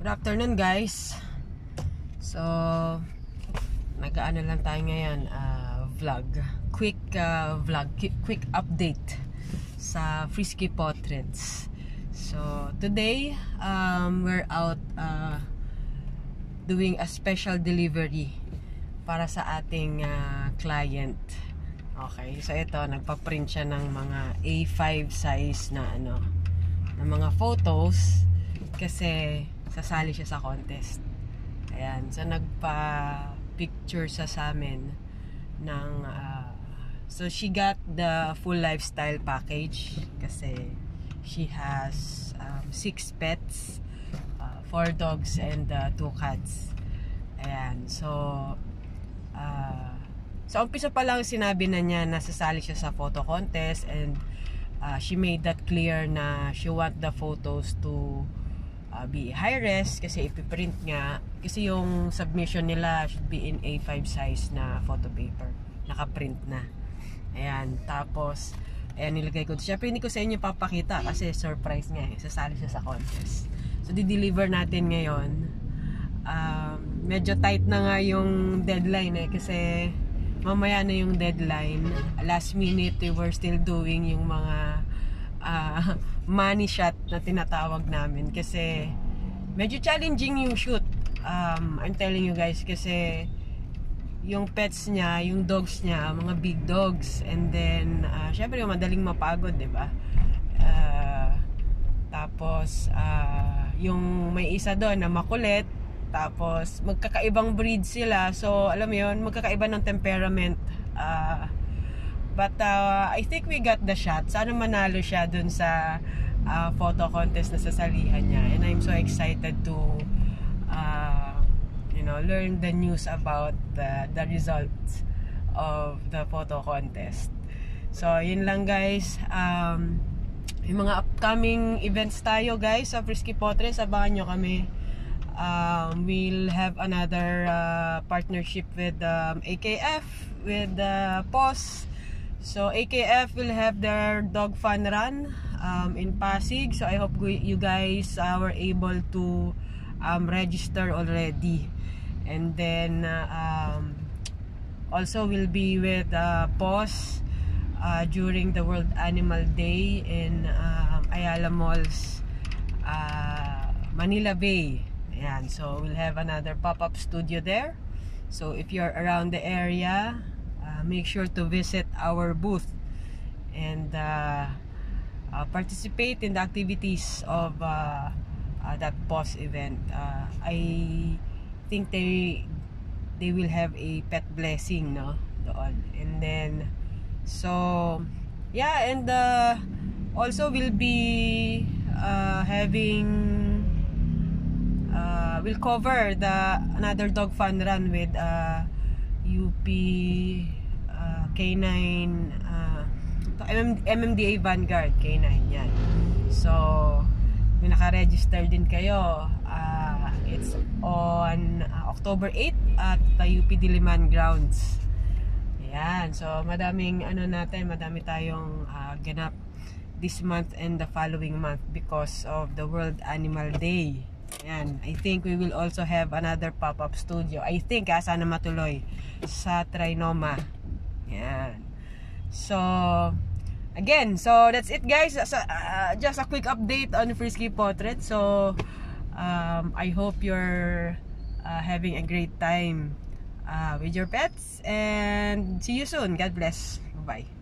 Good afternoon guys. So nag-aano lang tayo ngayon, vlog. Quick vlog, quick update sa Frisky Portraits. So today we're out doing a special delivery para sa ating client. Okay, so ito nagpa-print siya ng mga A5 size na na mga photos kasi sasali siya sa contest. Ayan, so nagpa-picture sa amin ng so she got the full lifestyle package kasi she has 6 pets, 4 dogs and 2 cats. Ayan, so sa umpisa pa lang sinabi na niya na sasali siya sa photo contest, and she made that clear na she want the photos to be high res kasi ipiprint nga, kasi yung submission nila should be in A5 size na photo paper, nakaprint na. Ayan, tapos ayan, nilagay ko. Siyempre hindi ko sa inyo papakita kasi surprise nga eh, sasali siya sa contest. So di-deliver natin ngayon. Medyo tight na nga yung deadline eh, kasi mamaya na yung deadline. Last minute we were still doing yung mga money shot na tinatawag namin kasi medyo challenging yung shoot. I'm telling you guys, kasi yung pets niya, yung dogs niya, mga big dogs, and then syempre yung madaling mapagod, diba? Tapos yung may isa doon na makulit, tapos magkakaibang breed sila, so alam mo yun, magkakaiba ng temperament. But I think we got the shot. Sana manalo siya dun sa photo contest na sasalihan niya. And I'm so excited to learn the news about the results of the photo contest. So, yun lang guys. Yung mga upcoming events tayo guys sa Frisky Portraits, abangan nyo kami. We'll have another partnership with AKF, with POS. So AKF will have their dog fun run in Pasig. So I hope you guys were able to register already. And then also will be with POS during the World Animal Day in Ayala Malls, Manila Bay. Ayan, so we'll have another pop-up studio there. So if you're around the area, make sure to visit our booth and participate in the activities of that POS event. I think they will have a pet blessing, no, doon. And then so yeah, and also will be we'll cover another dog fun run with UP K9 MMDA Vanguard K9 yan. So may naka-register din kayo. It's on October 8 at UP Diliman grounds. Ayan, so madami tayong ganap this month and the following month because of the World Animal Day. Ayan, I think we will also have another pop-up studio. I think sana matuloy sa Trinoma. Ayan. So again, so that's it guys. Just a quick update on Frisky Portrait. So I hope you're having a great time with your pets, and see you soon. God bless. Bye.